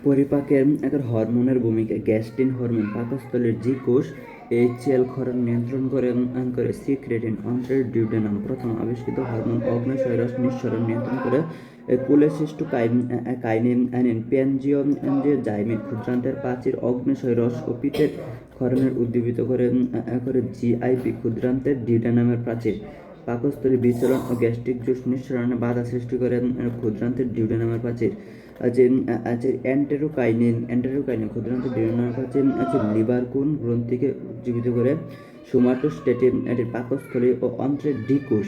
পরিপাকের হরমোনের ভূমিকা। গ্যাস্ট্রিন হরমোন পাকস্থলীর জি কোষ এইচসিএল ক্ষরণ নিয়ন্ত্রণ করে সিক্রেটিন অন্ত্রের ডিউডেনাম। প্রথম আবিষ্কৃত হরমোন অগ্ন্যাশয় রস নিঃসরণ নিয়ন্ত্রণ করে কোলেসিস্টোকাইনিন পেনজিওজাইমিন। ক্ষুদ্রান্তের প্রাচীর অগ্ন্যাশয় রস ও পিত্তের ক্ষরণের উদ্দীপিত করে জিআইপি। ক্ষুদ্রান্তের ডিউডেনামের প্রাচীর পাকস্থলী বিচলন ও গ্যাস্ট্রিক জুস নিঃসরণে বাধা সৃষ্টি করে ক্ষুদ্রান্তের ডিউডেনামের প্রাচীর। এন্টেরোকাইনিন ক্ষুদ্রান্তের ডিউডেনামের প্রাচীর লিভার কোন গ্রন্থিকে উজ্জীবিত করে। সোমাটোস্টেটিন পাকস্থলী ও অন্ত্রের ডিকোষ।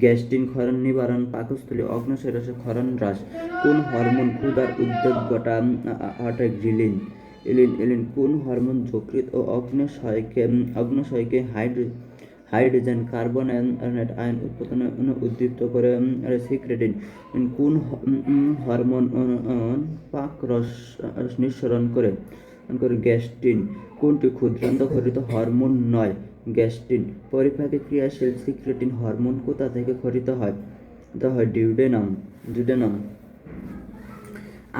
গ্যাস্ট্রিন ক্ষরণ নিবারণ পাকস্থলী অগ্ন্যাশয় রসের ক্ষরণ হ্রাস। কোন হরমোন ক্ষুধার উদ্বেগ ঘটায়? গ্রিলিন। এলিন কোন হরমোন যকৃৎ ও অগ্ন্যাশয়কে হাইড্রোজেন কার্বনেট আয়ন উৎপাদনে উদ্দীপ্ত করে। সিক্রেটিন কোন হরমোন পাকরস নিঃসরণ করে? গ্যাস্ট্রিন। কোনটি ক্ষুদ্রান্ত খরিত হরমোন নয়? গ্যাস্ট্রিন। পরিপাকে ক্রিয়াশীল সিক্রেটিন হরমোন কোথা থেকে খরিত হয়? ডিউডেনাম।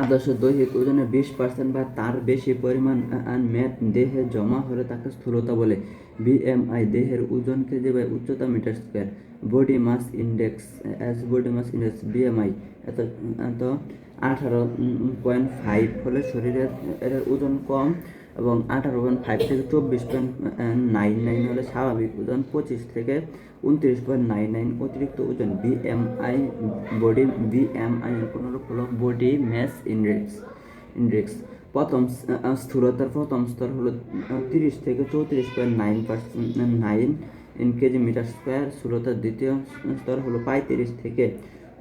আদর্শ দৈহিক ওজনের 20% বা তার বেশি পরিমাণ মেদ দেহে জমা হলে তাকে স্থূলতা বলে। বিএমআই দেহের ওজন কেজি বাই উচ্চতা metre square. Body mass index BMI এত 18.5 হলে শরীরের ওজন কম এবং 18.5 থেকে 24.99 হলে স্বাভাবিক ওজন। 25 থেকে 29.99 অতিরিক্ত ওজন। বিএমআই পুনরূপ হলো বডি মাস ইন্ডেক্স। প্রথম স্থূলতার প্রথম স্তর হলো 30 থেকে 34.9 কেজি মিটার স্কয়ার। স্থূলতার দ্বিতীয় স্তর হলো 35 থেকে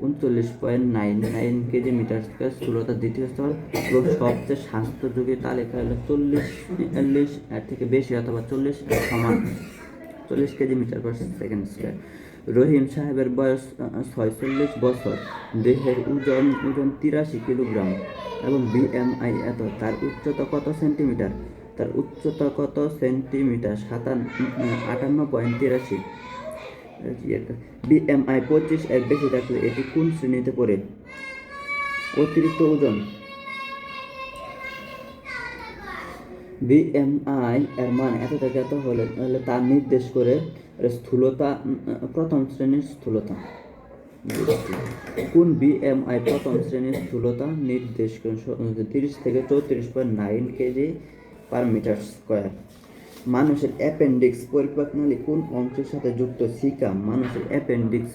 39.99 কেজি মিটার স্কয়ার। স্থূলতার দ্বিতীয় স্তর এবং সবচেয়ে স্বাস্থ্যোপযোগী তালিকা হলো 40 এর থেকে বেশি অথবা 40 এর সমান 40 KG metre per second square. Rahim সাহেবের বয়স 46 বছর, দেহের ওজন 83 কিলোগ্রাম এবং বিএমআই এত। তার উচ্চতা কত সেন্টিমিটার? 58.83। বিএমআই 25 এর বেশি থাকলে এটি কোন শ্রেণীতে পড়ে? অতিরিক্ত ওজন। বিএমআই এর মান এত থেকে এত হলে তা নির্দেশ করে স্থূলতা, প্রথম শ্রেণীর স্থূলতা। কোন বিএমআই প্রথম শ্রেণীর স্থূলতা নির্দেশ করে? 30 থেকে 34.9 কেজি পার মিটার স্কয়ার। মানুষের অ্যাপেন্ডিক্স পরিপাকনালী কোন অংশের সাথে যুক্ত? সিকা। মানুষের অ্যাপেন্ডিক্স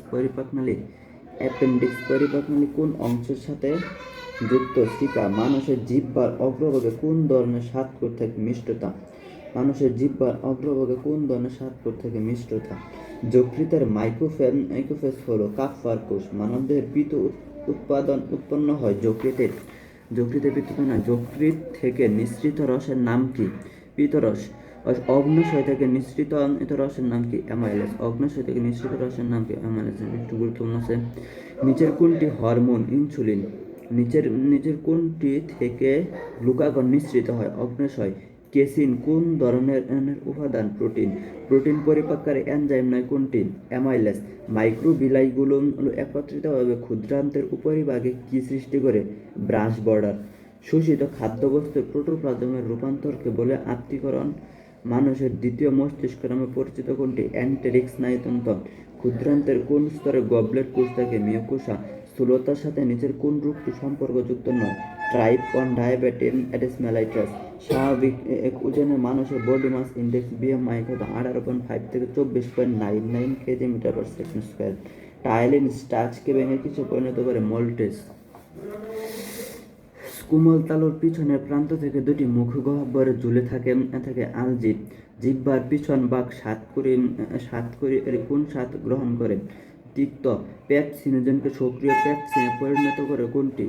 পরিপাকনালী কোন অংশের সাথে যুক্ত? সিকা। মানুষের জিহ্বার অগ্রভাগে কোন ধরনের স্বাদকোষ থাকে? মিষ্টতা। মানুষের জিহ্বার অগ্রভাগে কোন ধরনের স্বাদকোষ থাকে? মিষ্টতা। যকৃতের মাইক্রোফেজ হলো কাফ্ফার কোষ। মানবদেহে পিত্ত উৎপন্ন হয় যকৃত থেকে নিঃসৃত রসের নাম কি? পিত্তরস। অগ্ন্যাশয় থেকে নিঃসৃত রসের নাম কি? অ্যামাইলেজ। অগ্ন্যাশয় থেকে নিঃসৃত রসের নাম কি? অ্যামাইলেজ। একটু গুরুত্বপূর্ণ আছে। নিচের কোনটি হরমোন? ইনসুলিন। নিচের কোনটি থেকে গ্লুকাগন নিঃসৃত হয়? অগ্ন্যাশয়। কেসিন কোন ধরনের উপাদান? প্রোটিন পরিপাককারী এনজাইম নয় কোনটি? অ্যামাইলেজ। মাইক্রোবিলাইগুলো একত্রিতভাবে ক্ষুদ্রান্তের উপরিভাগে কি সৃষ্টি করে? Brush border. শোষিত খাদ্যবস্তুর প্রোটোপ্লাজমের রূপান্তরকে বলে আত্তীকরণ। মানুষের দ্বিতীয় মস্তিষ্ক নামে পরিচিত কোনটি? এন্টেরিক স্নায়ুতন্ত্র। ক্ষুদ্রান্তের কোন স্তরে গবলেট কোষ থাকে? মিউকোসা। স্থূলতার সাথে নিচের কোন রোগটি সম্পর্কযুক্ত নয়? Type 1 diabetes mellitus. স্বাভাবিক ওজনের মানুষের বডি মাস ইন্ডেক্স বিএমআই কত? 18.5 থেকে 24.99 KG metre per second square. Ptyalin স্টার্চকে ভেঙে কিছু পরিণত করে? মোল্টেজ। কোমল তালুর পিছনের প্রান্ত থেকে দুটি মুখগহ্বরে ঝুলে থাকে আলজিভ। জিহ্বার পিছন ভাগ সাতকরি কোন স্বাদ গ্রহণ করে? তিক্ত। পেপসিনোজেনকে সক্রিয় পেপসিনে পরিণত করে কোনটি?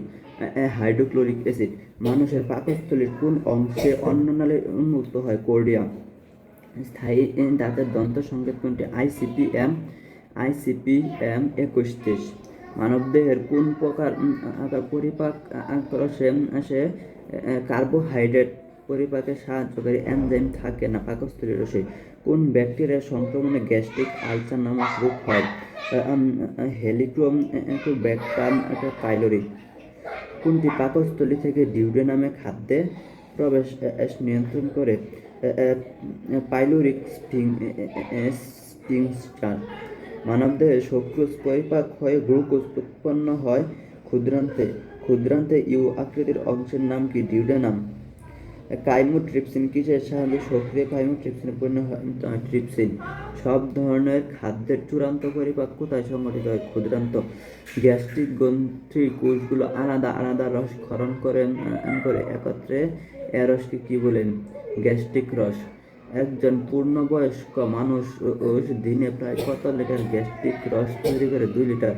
Hydrochloric acid. মানুষের পাকস্থলীর কোন অংশে অন্ননালী উন্মুক্ত হয়? কর্ডিয়া। স্থায়ী দাঁতের দন্ত সংকেত কোনটি? আইসিপিএম 21। মানবদেহের কোন প্রকার পরিপাক রসে কার্বোহাইড্রেট পরিপাকে সাহায্যকারী এনজাইম থাকে না পাকস্থলীর রসে? কোন ব্যাকটেরিয়ার সংক্রমণে গ্যাস্ট্রিক আলসার নামক রোগ হয়? Helicobacter pylori. কোনটি পাকস্থলী থেকে ডিউডেনামে খাদ্যে প্রবেশ নিয়ন্ত্রণ করে? Pyloric sphincter. মানবদেহে সুক্রোজ পরিপাক হয়ে গ্লুকোজ উৎপন্ন হয় ক্ষুদ্রান্তে। ক্ষুদ্রান্তে ইউ আকৃতির অংশের নাম কি? ডিউডেনাম। কাইমোট্রিপসিন কিসের সাহায্যে সক্রিয় কাইমোট্রিপসিনে পরিণত হয়? ট্রিপসিন। সব ধরনের খাদ্যের চূড়ান্ত পরিপাক কোথায় সংঘটিত হয়? ক্ষুদ্রান্ত। গ্যাস্ট্রিক গ্রন্থির কোষগুলো আলাদা আলাদা রস ক্ষরণ করে একত্রে এ রসকে কি বলেন? গ্যাস্ট্রিক রস। একজন পূর্ণবয়স্ক মানুষ দিনে প্রায় কত লিটার গ্যাস্ট্রিক রস তৈরি করে? 2 লিটার।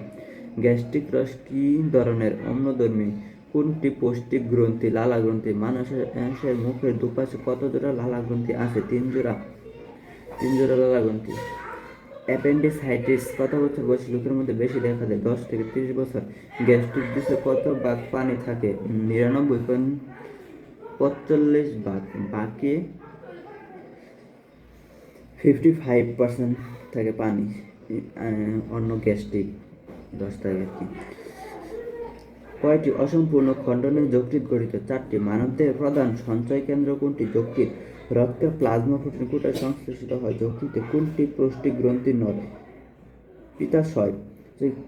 গ্যাস্ট্রিক রস কি ধরনের? অম্লধর্মী। কোনটি পৌষ্টিক গ্রন্থি? লালা গ্রন্থি। মানুষের মুখের দুপাশে কত জোড়া লালা গ্রন্থি আছে? 3 জোড়া। 3 জোড়া লালা গ্রন্থি। অ্যাপেন্ডিসাইটিস কত বছর বয়সী লোকের মধ্যে বেশি দেখা যায়? 10 থেকে 30 বছর। গ্যাস্ট্রিক জুসে কত ভাগ পানি থাকে? 99.45 ভাগ। বাকি 55% থাকে পানি। অন্য গ্যাস্ট্রিক 10 থাকে আর কি। কয়টি অসম্পূর্ণ খণ্ডনের যকৃৎ গঠিত? 4টি। মানবদেহের প্রধান সঞ্চয় কেন্দ্র কোনটি? যকৃৎ। রক্তে প্লাজমা প্রোটিন কোথায় সংশ্লেষিত হয়? যকৃতে। কোনটি পৌষ্টিক গ্রন্থি নয়? পিত্তাশয়।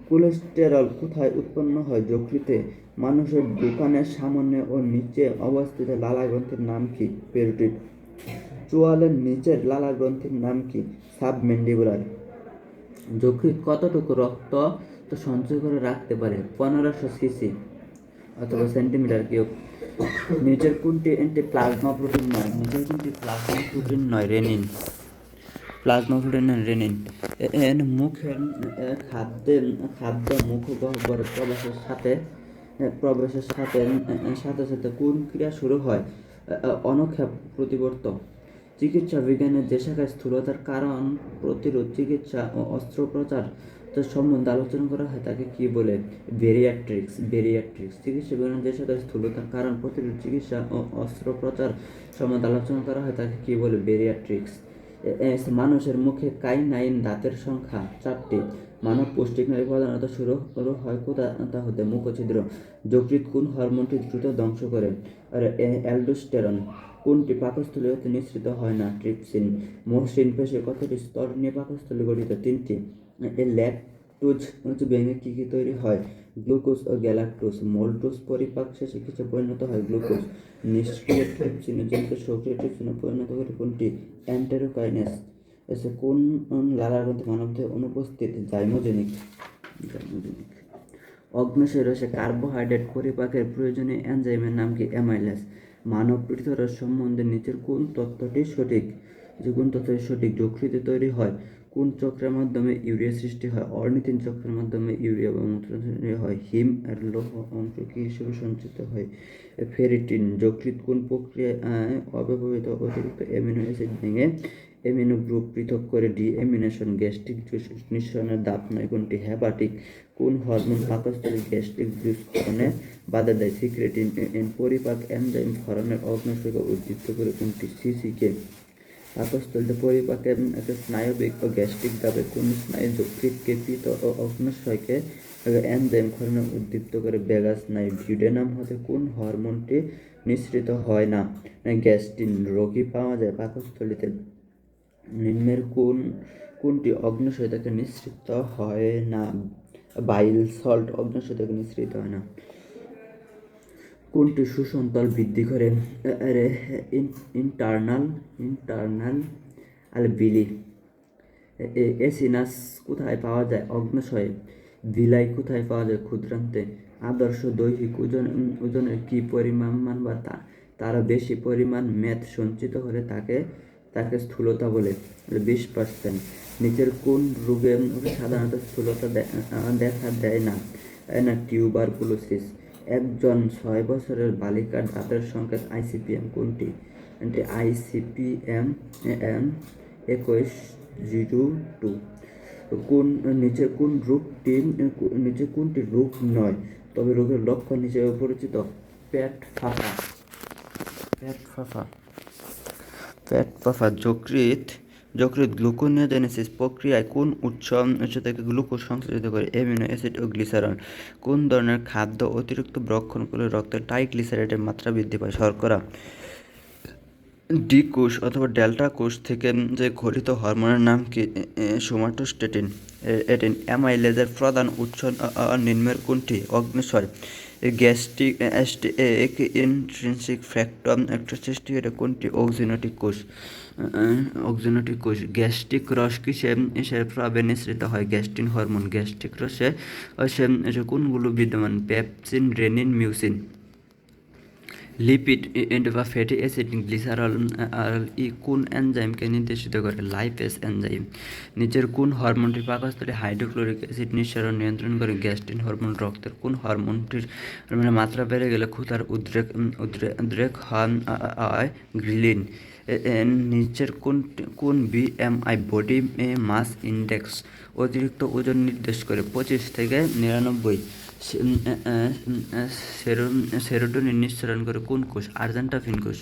কোলেস্টেরল কোথায় উৎপন্ন হয়? যকৃতে। মানুষের বুকানের সামনে ও নিচে অবস্থিত লালা গ্রন্থির নাম কি? পেরোটিড। চোয়ালের নিচের লালা গ্রন্থির নাম কি? সাবমেন্ডিবুলার। যকৃৎ কতটুকু রক্ত সঞ্চয় করে রাখতে পারে? 1500 সিসি অথবা সেন্টিমিটার কিউব। নিচের কোনটি প্লাজমা প্রোটিন নয়? নিচের কোনটি প্লাজমা প্রোটিন নয়? রেনিন। Plasma protein renin. মুখের খাদ্য মুখগহ্বরে প্রবেশের সাথে সাথে কোন ক্রিয়া শুরু হয়? অনুক্ষেপ প্রতিবর্ত। চিকিৎসা বিজ্ঞানের যে শাখায় স্থূলতার কারণ প্রতিরোধ চিকিৎসা ও অস্ত্রোপচার সম্বন্ধে আলোচনা করা হয় তাকে কি বলে? বেরিয়াট্রিক্স। চিকিৎসা বিজ্ঞানের যে শাখায় স্থূলতার কারণ প্রতিরোধ চিকিৎসা ও অস্ত্রোপচার সম্বন্ধে আলোচনা করা হয় তাকে কি বলে? বেরিয়াট্রিক্স। মানুষের মুখে কাইনাইন দাঁতের সংখ্যা 4টি। মানব পৌষ্টিক নালী প্রধানত শুরু হয় কোথা হতে? মুখছিদ্র। যকৃৎ কোন হরমোনটি দ্রুত ধ্বংস করে? অ্যালডোস্টেরন। কোনটি পাকস্থলী হতে নিঃসৃত হয় না? ট্রিপসিন। মসৃণ পেশে কতটি স্তর নিয়ে পাকস্থলী গঠিত? 3টি। ল্যাকটোজ ভেঙে কি তৈরি হয়? গ্লুকোজ ও গ্যালাক্টোজ। মোল্টোজ পরিপাক শেষে কিসে পরিণত হয়? গ্লুকোজ। নিষ্ক্রিয় ট্রিপসিন জেনকে সক্রিয় ট্রিপসিনে পরিণত করে কোনটি? এন্টেরোকাইনেস। কোন লালা গ্রন্থি মানবদেহে অনুপস্থিত? জাইমোজেনিক। অগ্ন্যাশয় রসে কার্বোহাইড্রেট পরিপাকের প্রয়োজনীয় এনজাইমের নাম কি? অ্যামাইলেজ। মানব পৃথরস সম্বন্ধে নিচের কোন তত্ত্বটি সঠিক? যকৃতে তৈরি হয় কোন চক্রের মাধ্যমে ইউরিয়া সৃষ্টি হয়? অর্নিথিন চক্রের মাধ্যমে ইউরিয়া বা মূত্র তৈরি হয়। হিম এর লৌহ অংশ কি হিসেবে সঞ্চিত হয়? ফেরিটিন। যকৃৎ কোন প্রক্রিয়ায় অব্যবহৃত অতিরিক্ত অ্যামিনো অ্যাসিড ভেঙে অ্যামিনো গ্রুপ পৃথক করে ডিএমিনেশন। গ্যাস্ট্রিক জুস নিঃসরণের ধাপ নয় কোনটি? হেপাটিক। কোন হরমোন পাকস্থলী গ্যাস্ট্রিক জুস ক্ষরণে বাধা দেয়? সিক্রেটিন। পরিপাক এনজাইম ক্ষরণের অগ্ন্যাশয়কে উদ্দীপ্ত করে কোনটি? সিসিকে। পাকস্থলীতে পরিপাকের স্নায়বিক ও গ্যাস্ট্রিক দাবে কোন স্নায়ু যকৃৎকে পিত্ত ও অগ্ন্যাশয়কে এনজাইম ক্ষরণে উদ্দীপ্ত করে? ভেগাস স্নায়ু। ডিউডেনাম হতে কোন হরমোনটি নিঃসৃত হয় না? গ্যাস্ট্রিন। রোগী পাওয়া যায় পাকস্থলীতে নিম্নের কোনটি অগ্ন্যাশয় থেকে নিঃসৃত হয় না? বাইল সল্ট অগ্ন্যাশয় থেকে নিঃসৃত হয় না। কোনটি শোষণতল বৃদ্ধি করে? ইন্টারনাল আলভিলি। এসিনাস কোথায় পাওয়া যায়? অগ্ন্যাশয়ে। ভিলাই কোথায় পাওয়া যায়? ক্ষুদ্রান্তে। আদর্শ দৈহিক ওজনের কি পরিমাণ বা তারও বেশি পরিমাণ মেদ সঞ্চিত হলে তাকে স্থূলতা বলে? 20%। নিচের কোন রোগে সাধারণত স্থূলতা দেখা দেয় না? টিউবারকুলোসিস। একজন 6 বছরের বালিকার দাঁতের সংকেত আইসিপিএম কোনটি? আইসিপিএম 2102। নিচে কোনটি রোগ নয় তবে রোগের লক্ষণ হিসেবে পরিচিত? পেট ফাঁপা। যকৃৎ যকৃৎ গ্লুকোনিওজেনেসিস প্রক্রিয়ায় কোন উৎস থেকে গ্লুকোজ সংশ্লেষিত করে? অ্যামিনো অ্যাসিড ও গ্লিসারল। কোন ধরনের খাদ্য অতিরিক্ত ভক্ষণ করলে রক্তে ট্রাইগ্লিসারাইডের মাত্রা বৃদ্ধি পায়? শর্করা। ডি কোষ অথবা ডেল্টা কোষ থেকে যে গঠিত হরমোনের নাম কি? সোমাটোস্টেটিন। এটিন অ্যামাইলেজের প্রধান উৎস নিম্নের কোনটি? অগ্ন্যাশয়। গ্যাস্ট্রিক ইন্ট্রিনসিক ফ্যাক্টর একটা সৃষ্টি করে কোনটি? অক্সিনোটিক কোষ। অক্সিনোটিক কোষ। গ্যাস্ট্রিক রস কিসে প্রভাবে নিঃসৃত হয়? Gastrin hormone. গ্যাস্ট্রিক রসে কোনগুলো বিদ্যমান? Pepsin, renin, mucin. লিপিড বা ফ্যাটি অ্যাসিড গ্লিসারল কোন এনজাইমকে নির্দেশিত করে? Lipase enzyme. নিচের কোন হরমোনটি পাকস্থলী হাইড্রোক্লোরিক অ্যাসিড নিঃসরণ নিয়ন্ত্রণ করে? Gastrin hormone. রক্তের কোন হরমোনটির মাত্রা বেড়ে গেলে ক্ষুধার উদ্রেক হয়? গ্রিলিন। নিচের কোন বিএমআই বডি মাস ইন্ডেক্স অতিরিক্ত ওজন নির্দেশ করে? 25 থেকে 99। সেরোটোনিন নিঃসরণ করে কোন কোষ? আর্জেন্টাফিন কোষ।